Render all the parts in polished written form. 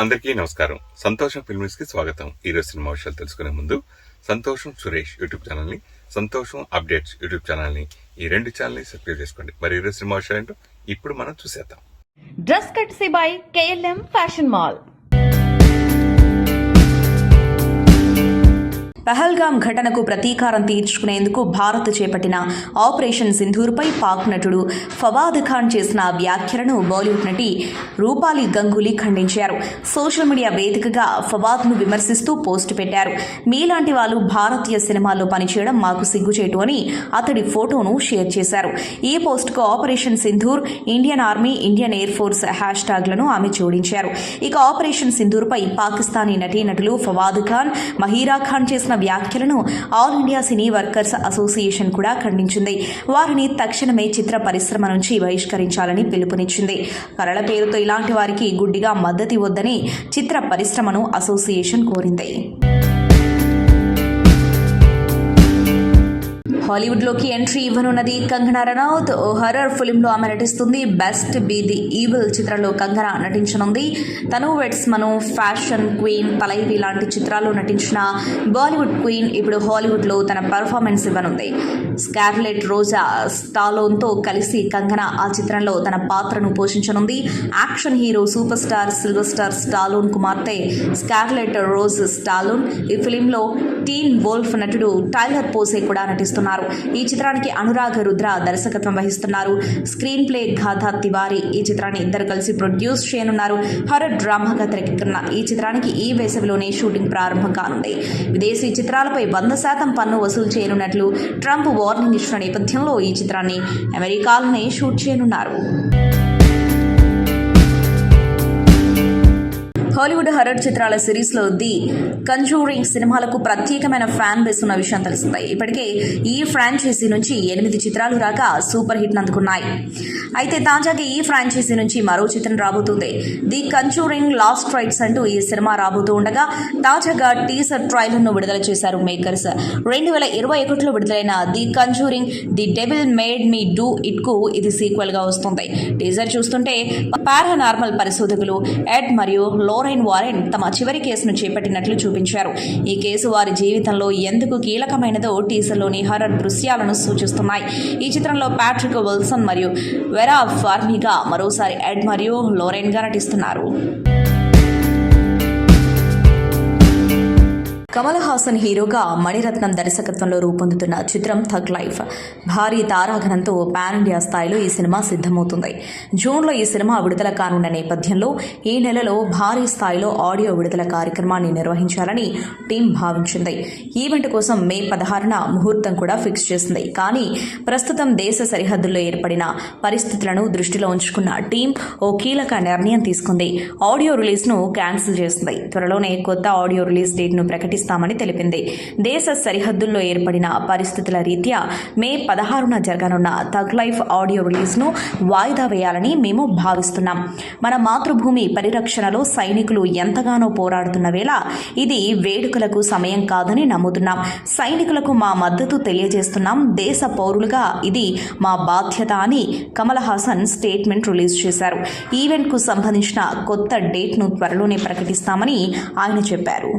అందరికీ నమస్కారం. సంతోషం ఫిల్మ్స్ కి స్వాగతం. ఈరోజు సినిమా విషయాలు తెలుసుకునే ముందు సంతోషం సురేష్ యూట్యూబ్ ఛానల్ ని, సంతోషం అప్డేట్స్ యూట్యూబ్ ఛానల్ ని, ఈ రెండు ఛానల్ ని సబ్స్క్రైబ్ చేసుకోండి. మరి ఈరోజు సినిమా విషయాలు ఏంటో ఇప్పుడు మనం చూసేద్దాం. Dress కట్సీ by KLM fashion mall. Pahalgam ఘటనకు ప్రతీకారం తీర్చుకునేందుకు భారత్ చేపట్టిన ఆపరేషన్ సింధూర్పై పాక్ నటుడు ఫవాద్ ఖాన్ చేసిన వ్యాఖ్యలను బాలీవుడ్ నటి రూపాలి గంగూలీ ఖండించారు. సోషల్ మీడియా వేదికగా ఫవాద్ను విమర్శిస్తూ పోస్టు పెట్టారు. మీలాంటి వాళ్ళు భారతీయ సినిమాల్లో పనిచేయడం మాకు సిగ్గుచేటు అని అతడి ఫోటోను షేర్ చేశారు. ఈ పోస్టుకు operation Sindoor, Indian army, Indian air force hash ట్యాగ్లను ఆమె జోడించారు. ఇక ఆపరేషన్ సింధూర్పై పాకిస్తానీ నటీనటులు ఫవాద్ ఖాన్, మహీరా ఖాన్ చేసిన వ్యాఖ్యలను ఆల్ ఇండియా సినీ వర్కర్స్ అసోసియేషన్ కూడా ఖండించింది. వారిని తక్షణమే చిత్ర పరిశ్రమ నుంచి బహిష్కరించాలని పిలుపునిచ్చింది. కళల పేరుతో ఇలాంటి వారికి గుడ్డిగా మద్దతు ఇవ్వొద్దని చిత్ర పరిశ్రమను అసోసియేషన్ కోరింది. హాలీవుడ్లోకి ఎంట్రీ ఇవ్వనున్నది కంగనా రనౌత్. ఓ హర్రర్ ఫిల్మ్లో ఆమె నటిస్తుంది. బెస్ట్ బి ది ఈవిల్ చిత్రంలో కంగనా నటించనుంది. తను వెట్స్ మను, ఫ్యాషన్ క్వీన్, తలైవి లాంటి చిత్రాల్లో నటించిన బాలీవుడ్ క్వీన్ ఇప్పుడు హాలీవుడ్లో తన పర్ఫార్మెన్స్ ఇవ్వనుంది. స్కార్లెట్ రోజా స్టాలోన్తో కలిసి కంగనా ఆ చిత్రంలో తన పాత్రను పోషించనుంది. Action hero super star Sylvester Stallone కుమార్తె స్కార్లెట్ రోజ్ స్టాలోన్ ఈ ఫిలింలో టీన్ వోల్ఫ్ నటుడు టైలర్ పోసే కూడా నటిస్తున్నారు. ఈ చిత్రానికి అనురాగ్ రుద్ర దర్శకత్వం వహిస్తున్నారు. స్క్రీన్ ప్లే గాథా తివారీ ఈ చిత్రాన్ని ఇద్దరు కలిసి ప్రొడ్యూస్ చేయనున్నారు. హర్రర్ డ్రామాగా తెరకెక్కుతున్న ఈ చిత్రానికి ఈ వేసవిలోనే షూటింగ్ ప్రారంభం కానుంది. విదేశీ చిత్రాలపై 100% పన్ను వసూలు చేయనున్నట్లు ట్రంప్ వార్నింగ్ ఇచ్చిన నేపథ్యంలో ఈ చిత్రాన్ని అమెరికాలోనే షూట్ చేయనున్నారు. హాలీవుడ్ హర్రర్ చిత్రాల సిరీస్లో ది కంజూరింగ్ సినిమాలకు ప్రత్యేకమైన ఫ్యాన్ బేస్ ఉన్న విషయం తెలిసిందే. ఇప్పటికే ఈ ఫ్రాంచైజీ నుంచి 8 చిత్రాలు రాక సూపర్ హిట్ అందుకున్నాయి. అయితే తాజాగా ఈ ఫ్రాంచైజీ నుంచి మరో చిత్రం రాబోతుంది. ది కంజూరింగ్ లాస్ట్ రైట్స్ అంటూ ఈ సినిమా రాబోతూ ఉండగా తాజాగా టీజర్ ట్రైలర్ను విడుదల చేశారు మేకర్స్. 2021లో విడుదలైన the conjuring the devil made me do it కు ఇది సీక్వెల్ గా వస్తుంది. టీజర్ చూస్తుంటే పారానార్మల్ పరిశోధకులు ఎడ్ మరియు లోరెన్ వారెన్ తమ చివరి కేసును చేపట్టినట్లు చూపించారు. ఈ కేసు వారి జీవితంలో ఎందుకు కీలకమైనదో టీజర్లోని హర్రర్ దృశ్యాలను సూచిస్తున్నాయి. ఈ చిత్రంలో ప్యాట్రిక్ విల్సన్ మరియు వెరా ఫార్మిగా మరోసారి ఎడ్ మరియు లోరెన్ గా నటిస్తున్నారు. కమల్ హాసన్ హీరోగా మణిరత్నం దర్శకత్వంలో రూపొందుతున్న చిత్రం థగ్ లైఫ్ భారీ తారాగణంతో పాన్ ఇండియా స్థాయిలో ఈ సినిమా సిద్ధమవుతుంది. జూన్లో ఈ సినిమా విడుదల కానున్న నేపథ్యంలో ఈ నెలలో భారీ స్థాయిలో ఆడియో విడుదల కార్యక్రమాన్ని నిర్వహించాలని టీం భావించింది. ఈవెంట్ కోసం మే 16న ముహూర్తం కూడా ఫిక్స్ చేసింది. కానీ ప్రస్తుతం దేశ సరిహద్దుల్లో ఏర్పడిన పరిస్థితులను దృష్టిలో ఉంచుకున్న టీం ఓ కీలక నిర్ణయం తీసుకుంది. ఆడియో రిలీజ్ను క్యాన్సిల్ చేసింది. త్వరలోనే కొత్త ఆడియో రిలీజ్ డేట్ను ప్రకటిస్తామని తెలిపింది. దేశ సరిహద్దుల్లో ఏర్పడిన పరిస్థితుల రీత్యా మే 16న జరగనున్న థగ్ లైఫ్ ఆడియో రిలీజ్ను వాయిదా వేయాలని మేము భావిస్తున్నాం. మన మాతృభూమి పరిరక్షణలో సైనికులు ఎంతగానో పోరాడుతున్న వేళ ఇది వేడుకలకు సమయం కాదని నమ్ముతున్నాం. సైనికులకు మా మద్దతు తెలియజేస్తున్నాం. దేశ పౌరులుగా ఇది మా బాధ్యత అని కమల్ హాసన్ స్టేట్మెంట్ రిలీజ్ చేశారు. ఈవెంట్కు సంబంధించిన కొత్త డేట్ను త్వరలోనే ప్రకటిస్తామని ఆయన చెప్పారు.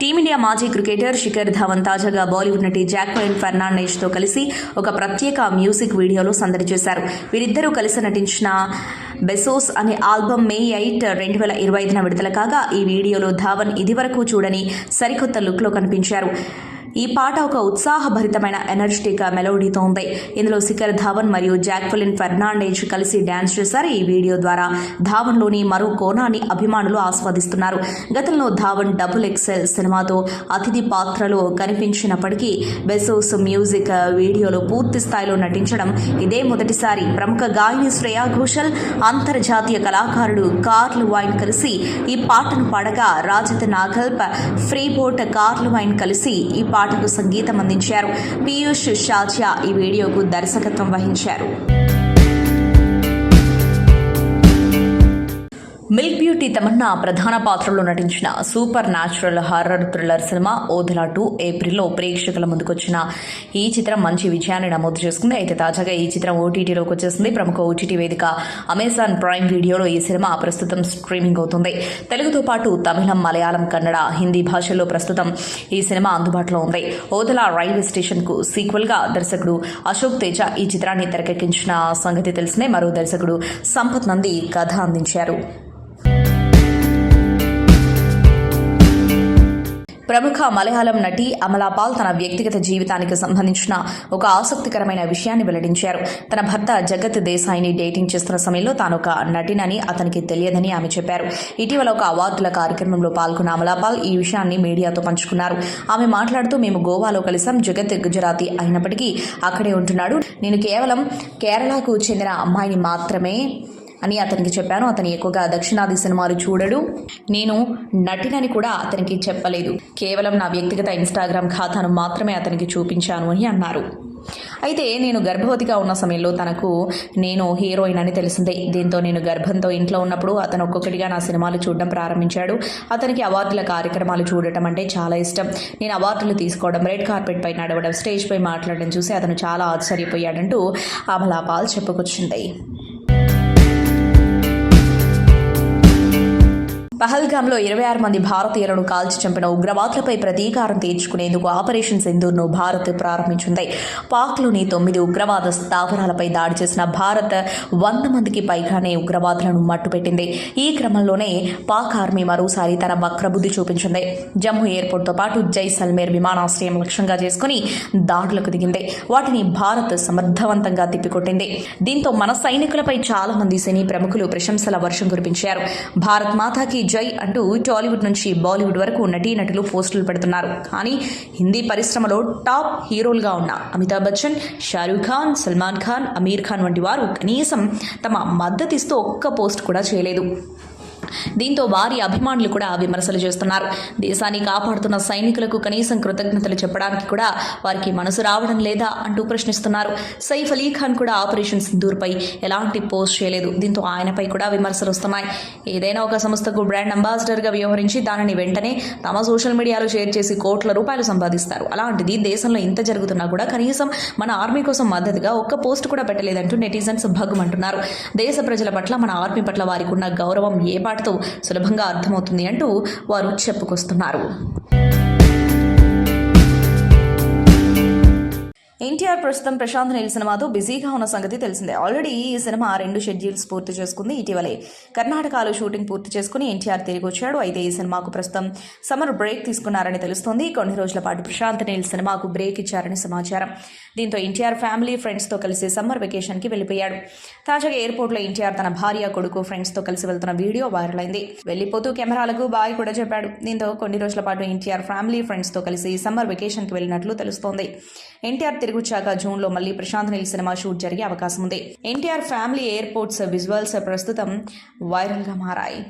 టీమిండియా మాజీ క్రికెటర్ శిఖర్ ధవన్ తాజాగా బాలీవుడ్ నటి జాక్వెలిన్ ఫెర్నాండెజ్ తో కలిసి ఒక ప్రత్యేక మ్యూజిక్ వీడియోలో సందడి చేశారు. వీరిద్దరూ కలిసి నటించిన బెసోస్ అనే ఆల్బమ్ మే 8, 2025న విడుదల కాగా ఈ వీడియోలో ధవన్ ఇదివరకు చూడని సరికొత్త లుక్లో కనిపించారు. ఈ పాట ఒక ఉత్సాహభరితమైన ఎనర్జెటిక్ మెలోడీతో ఉంది. ఇందులో శిఖర్ ధవన్ మరియు జాక్వెలిన్ ఫెర్నాండెజ్ కలిసి డాన్స్ చేశారు. ఈ వీడియో ద్వారా ధావన్లోని మరో కోణాన్ని అభిమానులు ఆస్వాదిస్తున్నారు. గతంలో ధావన్ XXL సినిమాతో అతిథి పాత్రలో కనిపించినప్పటికీ బెసోస్ మ్యూజిక్ వీడియోలో పూర్తి స్థాయిలో నటించడం ఇదే మొదటిసారి. ప్రముఖ గాయని శ్రేయా ఘోషల్, అంతర్జాతీయ కళాకారుడు కార్ల్ వైన్ కలిసి ఈ పాటను పాడగా రాజత్ నాగల్ప్, ఫ్రీబోట్ కార్ల్ వైన్ కలిసి ఈ పాటకు సంగీతం అందించారు. పీయూష్ షాజ్యా ఈ వీడియోకు దర్శకత్వం వహించారు. మిల్క్ బ్యూటీ సెలబ్రిటీ తమన్నా ప్రధాన పాత్రలో నటించిన super natural horror thriller cinema Odela 2 ఏప్రిల్లో ప్రేక్షకుల ముందుకొచ్చిన ఈ చిత్రం మంచి విజయాన్ని నమోదు చేసుకుంది. అయితే తాజాగా ఈ చిత్రం ఓటీటీలోకి వచ్చేసింది. ప్రముఖ ఓటీటీ వేదిక అమెజాన్ ప్రైమ్ వీడియోలో ఈ సినిమా ప్రస్తుతం స్ట్రీమింగ్ అవుతుంది. తెలుగుతో పాటు తమిళం, మలయాళం, కన్నడ, హిందీ భాషల్లో ప్రస్తుతం ఈ సినిమా అందుబాటులో ఉంది. ఓదెలా రైల్వే స్టేషన్ కు సీక్వెల్ గా దర్శకుడు అశోక్ తేజ ఈ చిత్రాన్ని తెరకెక్కించిన సంగతి తెలిసిందే. మరో దర్శకుడు సంపత్ నంది కథ అందించారు. ప్రముఖ మలయాళం నటి అమలా పాల్ తన వ్యక్తిగత జీవితానికి సంబంధించిన ఒక ఆసక్తికరమైన విషయాన్ని వెల్లడించారు. తన భర్త జగత్ దేశాయిని డేటింగ్ చేస్తున్న సమయంలో తాను ఒక నటినని అతనికి తెలియదని ఆమె చెప్పారు. ఇటీవల ఒక అవార్డుల కార్యక్రమంలో పాల్గొన్న అమలా పాల్ ఈ విషయాన్ని మీడియాతో పంచుకున్నారు. ఆమె మాట్లాడుతూ, మేము గోవాలో కలిసాం. జగత్ గుజరాతీ అయినప్పటికీ అక్కడే ఉంటున్నాడు. నేను కేవలం కేరళకు చెందిన అమ్మాయిని మాత్రమే అని అతనికి చెప్పాను. అతను ఎక్కువగా దక్షిణాది సినిమాలు చూడడు. నేను నటినని కూడా అతనికి చెప్పలేదు. కేవలం నా వ్యక్తిగత ఇన్స్టాగ్రామ్ ఖాతాను మాత్రమే అతనికి చూపించాను అని అన్నారు. అయితే నేను గర్భవతిగా ఉన్న సమయంలో తనకు నేను హీరోయిన్ అని తెలిసిందే. దీంతో నేను గర్భంతో ఇంట్లో ఉన్నప్పుడు అతను ఒక్కొక్కటిగా నా సినిమాలు చూడడం ప్రారంభించాడు. అతనికి అవార్డుల కార్యక్రమాలు చూడటం అంటే చాలా ఇష్టం. నేను అవార్డులు తీసుకోవడం, రెడ్ కార్పెట్ పై నడవడం, స్టేజ్ పై మాట్లాడడం చూసి అతను చాలా ఆశ్చర్యపోయాడంటూ అమలా పాల్ చెప్పుకొచ్చింది. పహల్గామ్లో 26 మంది భారతీయులను కాల్చి చంపిన ఉగ్రవాదులపై ప్రతీకారం తీర్చుకునేందుకు ఆపరేషన్ సింధూర్ను భారత్ ప్రారంభించింది. పాక్లోని 9 ఉగ్రవాద స్థావరాలపై దాడి చేసిన భారత్ 100 మందికి పైగానే ఉగ్రవాదులను మట్టుపెట్టింది. ఈ క్రమంలోనే పాక్ ఆర్మీ మరోసారి తన వక్రబుద్ధి చూపించింది. జమ్మూ ఎయిర్పోర్ట్తో పాటు జైసల్మేర్ విమానాశ్రయం లక్ష్యంగా చేసుకుని దాడులకు దిగింది. వాటిని భారత్ సమర్థవంతంగా తిప్పికొట్టింది. దీంతో మన సైనికులపై చాలా మంది సినీ ప్రముఖులు ప్రశంసల వర్షం కురిపించారు. భారత్ మాతాకి జై అంటూ టాలీవుడ్ నుంచి బాలీవుడ్ వరకు నటీనటులు పోస్టులు పెడుతున్నారు. కానీ హిందీ పరిశ్రమలో టాప్ హీరోలుగా ఉన్న అమితాబ్ బచ్చన్, షారూఖ్ ఖాన్, సల్మాన్ ఖాన్, అమీర్ ఖాన్ వంటి వారు కనీసం తమ మద్దతిస్తూ ఒక్క పోస్ట్ కూడా చేయలేదు. దీంతో వారి అభిమానులు కూడా విమర్శలు చేస్తున్నారు. దేశాన్ని కాపాడుతున్న సైనికులకు కనీసం కృతజ్ఞతలు చెప్పడానికి కూడా వారికి మనసు రావడం లేదా అంటూ ప్రశ్నిస్తున్నారు. సైఫ్ అలీ ఖాన్ కూడా ఆపరేషన్ సింధూర్పై ఎలాంటి పోస్ట్ చేయలేదు. దీంతో ఆయనపై కూడా విమర్శలు వస్తున్నాయి. ఏదైనా ఒక సంస్థకు బ్రాండ్ అంబాసిడర్గా వ్యవహరించి దానిని వెంటనే తమ సోషల్ మీడియాలో షేర్ చేసి కోట్ల రూపాయలు సంపాదిస్తారు. అలాంటిది దేశంలో ఇంత జరుగుతున్నా కూడా కనీసం మన ఆర్మీ కోసం మద్దతుగా ఒక్క పోస్ట్ కూడా పెట్టలేదంటూ నెటిజన్స్ భగ్గుమంటున్నారు. దేశ ప్రజల పట్ల, మన ఆర్మీ పట్ల వారికి ఉన్న గౌరవం ఏ పాటితో సులభంగా అర్థమవుతుంది అంటూ వారు చెప్పుకొస్తున్నారు. ఎన్టీఆర్ ప్రస్తుతం ప్రశాంత్ నీల్ సినిమాతో బిజీగా ఉన్న సంగతి తెలిసిందే. ఆల్రెడీ ఈ సినిమా 2 షెడ్యూల్స్ పూర్తి చేసుకుంది. ఇటీవలే కర్ణాటకలో షూటింగ్ పూర్తి చేసుకుని ఎన్టీఆర్ తిరిగి వచ్చాడు. అయితే ఈ సినిమాకు ప్రస్తుతం సమ్మర్ బ్రేక్ తీసుకున్నారని తెలుస్తోంది. కొన్ని రోజుల పాటు ప్రశాంత్ నీల్ సినిమాకు బ్రేక్ ఇచ్చారని సమాచారం. దీంతో ఎన్టీఆర్ ఫ్యామిలీ ఫ్రెండ్స్తో కలిసి సమ్మర్ వెకేషన్కి వెళ్ళిపోయాడు. తాజాగా ఎయిర్పోర్ట్లో ఎన్టీఆర్ తన భార్య, కొడుకు, ఫ్రెండ్స్తో కలిసి వెళ్తున్న వీడియో వైరల్ అయింది. వెళ్ళిపోతూ కెమెరాలకు బాయ్ కూడా చెప్పాడు. దీంతో కొన్ని రోజుల పాటు ఎన్టీఆర్ ఫ్యామిలీ ఫ్రెండ్స్తో కలిసి సమ్మర్ వెకేషన్కి వెళ్ళినట్లు తెలుస్తోంది. ఎన్టీఆర్ తిరిగి వచ్చాక జూన్లో మళ్లీ ప్రశాంత్ నీల్ సినిమా షూట్ జరిగే అవకాశం ఉంది. ఎన్టీఆర్ ఫ్యామిలీ ఎయిర్పోర్ట్స్ విజువల్స్ ప్రస్తుతం వైరల్గా మారాయి.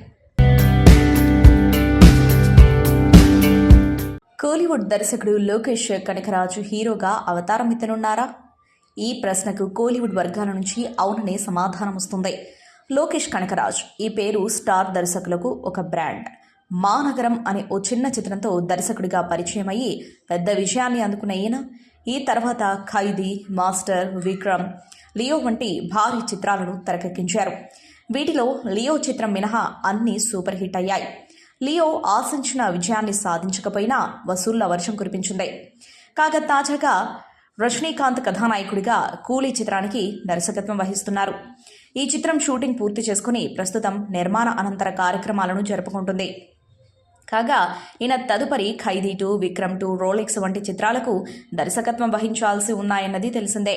కోలీవుడ్ దర్శకుడు లోకేష్ కనకరాజు హీరోగా అవతారం ఎత్తనున్నారా? ఈ ప్రశ్నకు కోలీవుడ్ వర్గాల నుంచి అవుననే సమాధానం వస్తుంది. లోకేష్ కనకరాజ్ ఈ పేరు స్టార్ దర్శకులకు ఒక బ్రాండ్. మానగరం అనే ఓ చిన్న చిత్రంతో దర్శకుడిగా పరిచయం అయ్యి పెద్ద విజయాన్ని అందుకున్న ఈయన ఈ తర్వాత ఖైదీ, మాస్టర్, విక్రమ్, లియో వంటి భారీ చిత్రాలను తెరకెక్కించారు. వీటిలో లియో చిత్రం మినహా అన్నీ సూపర్ హిట్ అయ్యాయి. లియో ఆశించిన విజయాన్ని సాధించకపోయినా వసూళ్ల వర్షం కురిపించింది. కాగా తాజాగా రజనీకాంత్ కథానాయకుడిగా కూలీ చిత్రానికి దర్శకత్వం వహిస్తున్నారు. ఈ చిత్రం షూటింగ్ పూర్తి చేసుకుని ప్రస్తుతం నిర్మాణ అనంతర కార్యక్రమాలను జరుపుకుంటుంది. కాగా ఈయన తదుపరి ఖైదీ 2, విక్రమ్ 2, రోలెక్స్ వంటి చిత్రాలకు దర్శకత్వం వహించాల్సి ఉన్నాయన్నది తెలిసిందే.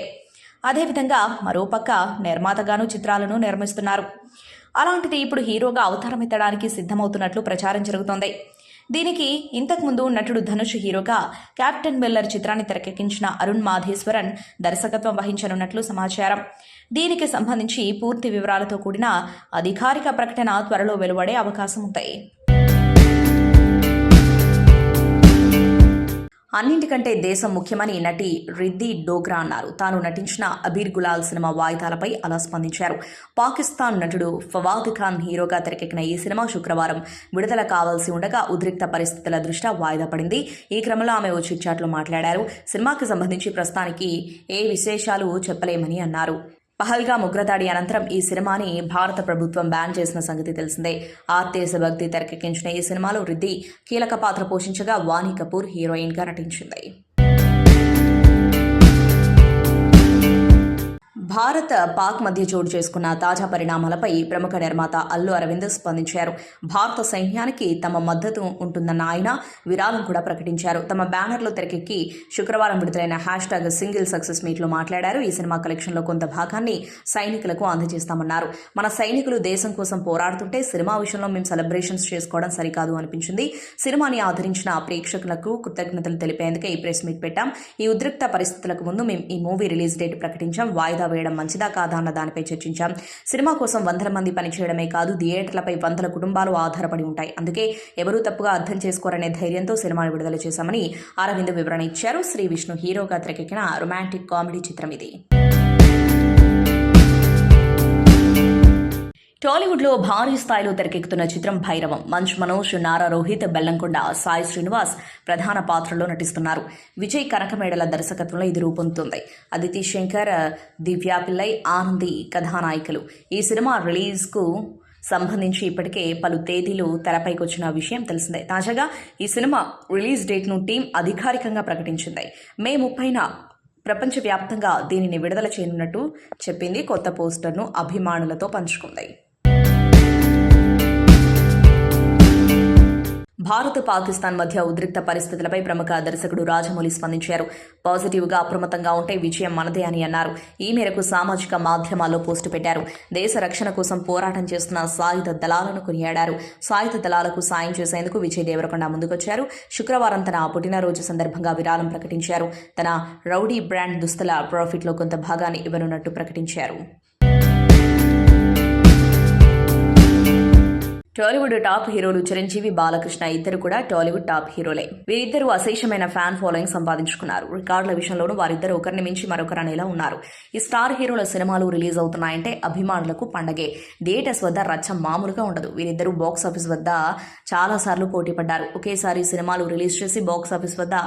అదేవిధంగా మరోపక్క నిర్మాతగాను చిత్రాలను నిర్మిస్తున్నారు. అలాంటిది ఇప్పుడు హీరోగా అవతారం ఎత్తడానికి సిద్ధమవుతున్నట్లు ప్రచారం జరుగుతోంది. దీనికి ఇంతకుముందు నటుడు ధనుష్ హీరోగా కెప్టెన్ మిల్లర్ చిత్రాన్ని తెరకెక్కించిన అరుణ్ మాధేశ్వరన్ దర్శకత్వం వహించనున్నట్లు సమాచారం. దీనికి సంబంధించి పూర్తి వివరాలతో కూడిన అధికారిక ప్రకటన త్వరలో వెలువడే అవకాశం ఉంది. అన్నింటికంటే దేశం ముఖ్యమని నటి రిద్ధి డోగ్రా అన్నారు. తాను నటించిన అబీర్ గులాల్ సినిమా వాయిదాలపై అలా స్పందించారు. పాకిస్తాన్ నటుడు ఫవాద్ ఖాన్ హీరోగా తెరకెక్కిన ఈ సినిమా శుక్రవారం విడుదల కావాల్సి ఉండగా ఉద్రిక్త పరిస్థితుల దృష్ట్యా వాయిదా పడింది. ఈ క్రమంలో ఆమె ఓ చిట్చాట్లో మాట్లాడారు. సినిమాకి సంబంధించి ప్రస్తుతానికి ఏ విశేషాలు చెప్పలేమని అన్నారు. పహల్గామ్ ఉగ్రదాడి అనంతరం ఈ సినిమాని భారత ప్రభుత్వం బ్యాన్ చేసిన సంగతి తెలిసిందే. దేశభక్తి తెరకెక్కించిన ఈ సినిమాలో రిద్ధి కీలక పాత్ర పోషించగా వాణి కపూర్ హీరోయిన్గా నటించింది. భారత్ పాక్ మధ్య చోటు చేసుకున్న తాజా పరిణామాలపై ప్రముఖ నిర్మాత అల్లు అరవింద్ స్పందించారు. భారత సైన్యానికి తమ మద్దతు ఉంటుందన్న ఆయన విరాళం కూడా ప్రకటించారు. తమ బ్యానర్లో తెరకెక్కి శుక్రవారం విడుదలైన #సింగిల్ సక్సెస్ మీట్లో మాట్లాడారు. ఈ సినిమా కలెక్షన్లో కొంత భాగాన్ని సైనికులకు అందజేస్తామన్నారు. మన సైనికులు దేశం కోసం పోరాడుతుంటే సినిమా విషయంలో మేము సెలబ్రేషన్స్ చేసుకోవడం సరికాదు అనిపించింది. సినిమాని ఆదరించిన ప్రేక్షకులకు కృతజ్ఞతలు తెలిపేందుకే ఈ ప్రెస్ మీట్ పెట్టాం. ఈ ఉద్రిక్త పరిస్థితులకు ముందు మేము ఈ మూవీ రిలీజ్ డేట్ ప్రకటించాం. వాయిదా వేయడం మంచిదా కాదా అన్న దానిపై చర్చించాం. సినిమా కోసం వందల మంది పనిచేయడమే కాదు, థియేటర్లపై వందల కుటుంబాలు ఆధారపడి ఉంటాయి. అందుకే ఎవరూ తప్పుగా అర్థం చేసుకోరనే ధైర్యంతో సినిమాను విడుదల చేశామని అరవింద్ వివరణ ఇచ్చారు. శ్రీ విష్ణు హీరోగా తెరకెక్కిన రొమాంటిక్ కామెడీ చిత్రం ఇది. టాలీవుడ్లో భారీ స్థాయిలో తెరకెక్కుతున్న చిత్రం భైరవం. మంచు మనోజ్, నారా రోహిత్, బెల్లంకొండ, సాయి శ్రీనివాస్ ప్రధాన పాత్రల్లో నటిస్తున్నారు. విజయ్ కనకమేడల దర్శకత్వంలో ఇది రూపొందుతుంది. అదితి శంకర్, దివ్యా పిల్లై, ఆనంది కథానాయికలు. ఈ సినిమా రిలీజ్కు సంబంధించి ఇప్పటికే పలు తేదీలు తెరపైకొచ్చిన విషయం తెలిసిందే. తాజాగా ఈ సినిమా రిలీజ్ డేట్ను టీం అధికారికంగా ప్రకటించింది. మే 30న ప్రపంచవ్యాప్తంగా దీనిని విడుదల చేయనున్నట్టు చెప్పింది. కొత్త పోస్టర్ను అభిమానులతో పంచుకుంది. భారత్ పాకిస్తాన్ మధ్య ఉద్రిక్త పరిస్థితులపై ప్రముఖ దర్శకుడు రాజమౌళి స్పందించారు. పాజిటివ్గా అప్రమత్తంగా ఉంటే విజయం మనదే అని అన్నారు. ఈ మేరకు సామాజిక మాధ్యమాల్లో పోస్టు పెట్టారు. దేశ రక్షణ కోసం పోరాటం చేస్తున్న సాయుధ దళాలను కొనియాడారు. సాయుధ దళాలకు సాయం చేసేందుకు విజయ్ దేవరకొండ ముందుకొచ్చారు. శుక్రవారం తన పుట్టినరోజు సందర్భంగా విరాళం ప్రకటించారు. తన రౌడీ బ్రాండ్ దుస్తుల ప్రాఫిట్లో కొంత భాగాన్ని ఇవ్వనున్నట్టు ప్రకటించారు. టాలీవుడ్ టాప్ హీరోలు చిరంజీవి, బాలకృష్ణ ఇద్దరు కూడా టాలీవుడ్ టాప్ హీరోలే. వీరిద్దరూ అశేషమైన ఫ్యాన్ ఫాలోయింగ్ సంపాదించుకున్నారు. రికార్డుల విషయంలోనూ వారిద్దరు ఒకరిని మించి మరొకరు అనేలా ఉన్నారు. ఈ స్టార్ హీరోల సినిమాలు రిలీజ్ అవుతున్నాయంటే అభిమానులకు పండగే. థియేటర్స్ వద్ద రచ్చ మామూలుగా ఉండదు. వీరిద్దరూ బాక్సాఫీస్ వద్ద చాలాసార్లు పోటీ పడ్డారు. ఒకేసారి సినిమాలు రిలీజ్ చేసి బాక్సాఫీస్ వద్ద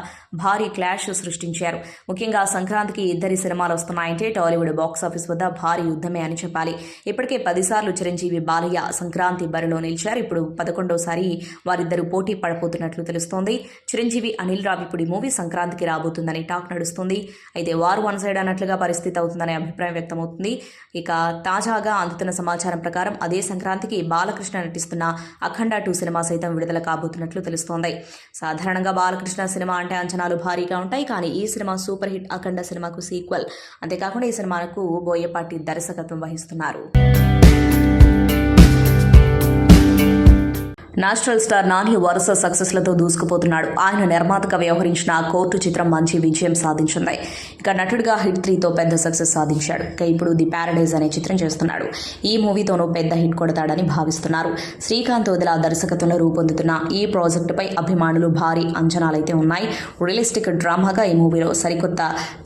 భారీ క్లాష్ సృష్టించారు. ముఖ్యంగా సంక్రాంతికి ఇద్దరి సినిమాలు వస్తున్నాయంటే టాలీవుడ్ బాక్సాఫీస్ వద్ద భారీ యుద్ధమే అని చెప్పాలి. ఇప్పటికే 10 సార్లు చిరంజీవి, బాలయ్య సంక్రాంతి బరిలో ఇప్పుడు 11వసారి వారిద్దరూ పోటీ పడబోతున్నట్లు తెలుస్తోంది. చిరంజీవి అనిల్ రావిపూడి మూవీ సంక్రాంతికి రాబోతుందని టాక్ నడుస్తుంది. అయితే వారు వన్ సైడ్ అన్నట్లుగా పరిస్థితి అవుతుందనే అభిప్రాయం వ్యక్తమవుతుంది. ఇక తాజాగా అందుతున్న సమాచారం ప్రకారం అదే సంక్రాంతికి బాలకృష్ణ నటిస్తున్న అఖండ 2 సినిమా సైతం విడుదల కాబోతున్నట్లు తెలుస్తోంది. సాధారణంగా బాలకృష్ణ సినిమా అంటే అంచనాలు భారీగా ఉంటాయి. కానీ ఈ సినిమా సూపర్ హిట్ అఖండ సినిమాకు సీక్వెల్. అంతేకాకుండా ఈ సినిమాకు బోయపాటి దర్శకత్వం వహిస్తున్నారు. నేషనల్ స్టార్ నాని వరుస సక్సెస్లతో దూసుకుపోతున్నాడు. ఆయన నిర్మాతగా వ్యవహరించిన కోర్టు చిత్రం మంచి విజయం సాధించింది. ఇక నటుడిగా హిట్ 3తో పెద్ద సక్సెస్ సాధించాడు. ఇక ఇప్పుడు ది ప్యారడైజ్ అనే చిత్రం చేస్తున్నాడు. ఈ మూవీతోనూ పెద్ద హిట్ కొడతాడని భావిస్తున్నారు. శ్రీకాంత్ వదిలా దర్శకత్వంలో రూపొందుతున్న ఈ ప్రాజెక్టుపై అభిమానులు భారీ అంచనాలైతే ఉన్నాయి. రియలిస్టిక్ డ్రామాగా ఈ మూవీలో సరికొత్త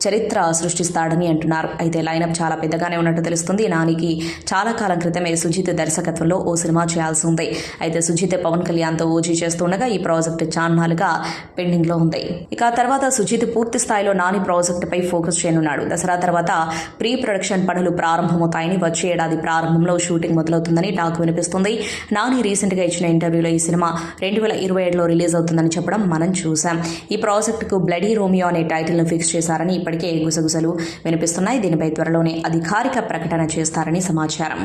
చరిత్ర సృష్టిస్తాడని అంటున్నారు. అయితే లైనప్ చాలా పెద్దగానే ఉన్నట్టు తెలుస్తుంది. నానికి చాలా కాలం క్రితమే సుజిత్ దర్శకత్వంలో ఓ సినిమా చేయాల్సి ఉంది. అయితే సుజిత్ పవన్ కళ్యాణ్తో ఓజీ చేస్తుండగా ఈ ప్రాజెక్టు చాన్నాలుగా పెండింగ్లో ఉంది. ఇక తర్వాత సుజిత్ పూర్తి స్థాయిలో నాని ప్రాజెక్టుపై ఫోకస్ చేయనున్నాడు. దసరా తర్వాత ప్రీ ప్రొడక్షన్ పనులు ప్రారంభమవుతాయని, వచ్చే ఏడాది ప్రారంభంలో షూటింగ్ మొదలవుతుందని టాక్ వినిపిస్తుంది. నాని రీసెంట్గా ఇచ్చిన ఇంటర్వ్యూలో ఈ సినిమా 2027లో రిలీజ్ అవుతుందని చెప్పడం మనం చూసాం. ఈ ప్రాజెక్టుకు బ్లడీ రోమియో అనే టైటిల్ను ఫిక్స్ చేశారని ఇప్పటికే గుసగుసలు వినిపిస్తున్నాయి. దీనిపై త్వరలోనే అధికారిక ప్రకటన చేస్తారని సమాచారం.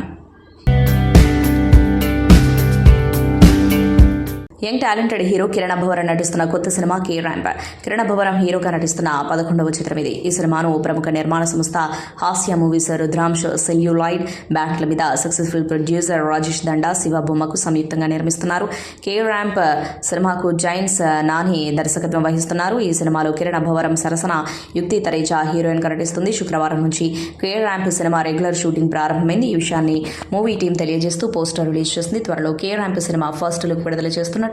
Young talented hero Kiran Abbavaram నటిస్తున్న కొత్త cinema K ramp. Kiran Abbavaram హీరోగా నటిస్తున్న 11వ చిత్రం ఇది. ఈ సినిమాను ప్రముఖ నిర్మాణ సంస్థ హాస్య మూవీస్ రుద్రాంశ్ సెల్యులాయిడ్ బ్యాట్ల మీద సక్సెస్ఫుల్ ప్రొడ్యూసర్ రాజేష్ దండా, శివ బొమ్మకు సంయుక్తంగా నిర్మిస్తున్నారు. కే ర్యాంప్ సినిమాకు జైన్స్ నాని దర్శకత్వం వహిస్తున్నారు. ఈ సినిమాలో కిరణ్ అబ్బవరం సరసన యుక్తి తరేజ హీరోయిన్గా నటిస్తుంది. శుక్రవారం నుంచి K ramp cinema regular shooting ప్రారంభమైంది. ఈ విషయాన్ని మూవీ టీం తెలియజేస్తూ పోస్టర్ రిలీజ్ చేసింది. త్వరలో K ramp cinema first look విడుదల చేస్తున్నట్లు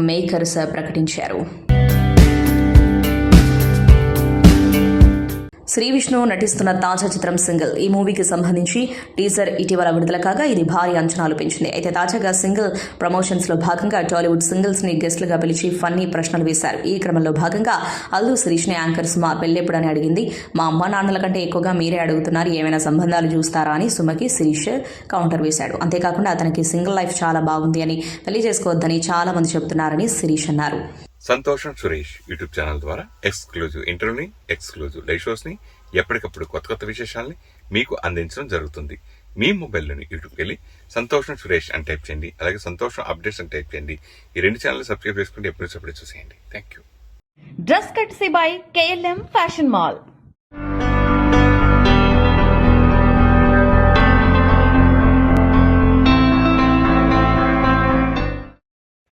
మేకర్స్ ప్రకటించారు. శ్రీ విష్ణు నటిస్తున్న తాజా చిత్రం సింగిల్. ఈ మూవీకి సంబంధించి టీజర్ ఇటీవల విడుదల కాగా ఇది భారీ అంచనాలు పెంచింది. అయితే తాజాగా సింగిల్ ప్రమోషన్స్ లో భాగంగా టాలీవుడ్ సింగిల్స్ ని గెస్ట్లుగా పిలిచి ఫన్నీ ప్రశ్నలు వేశారు. ఈ క్రమంలో భాగంగా అల్లు శిరీష్ ని యాంకర్ సుమ పెళ్ళెప్పుడని అడిగింది. మా అమ్మ నాన్నల కంటే ఎక్కువగా మీరే అడుగుతున్నారు, ఏమైనా సంబంధాలు చూస్తారా అని సుమకి శిరీష్ కౌంటర్ వేశాడు. అంతేకాకుండా అతనికి సింగిల్ లైఫ్ చాలా బాగుంది అని, పెళ్లి చేసుకోవద్దని చాలా మంది చెబుతున్నారని శిరీష్ అన్నారు. సంతోషం సురేష్ యూట్యూబ్ ఛానల్ ద్వారా ఎక్స్క్లూజివ్ ఇంటర్వ్యూని, ఎక్స్క్లూజివ్ లైవ్ షోస్ ని, ఎప్పటికప్పుడు కొత్త విశేషాలని మీకు అందించడం జరుగుతుంది. మీ మొబైల్లోని యూట్యూబ్కి వెళ్ళి సంతోషం సురేష్ అని టైప్ చేయండి. అలాగే సంతోషం అప్డేట్స్ అని టైప్ చేయండి. ఈ రెండు ఛానల్ సబ్స్క్రైబ్ చేసుకుంటే ఎప్పుడు చూసేయండి. Thank you. Dress కట్సీ by KLM fashion mall.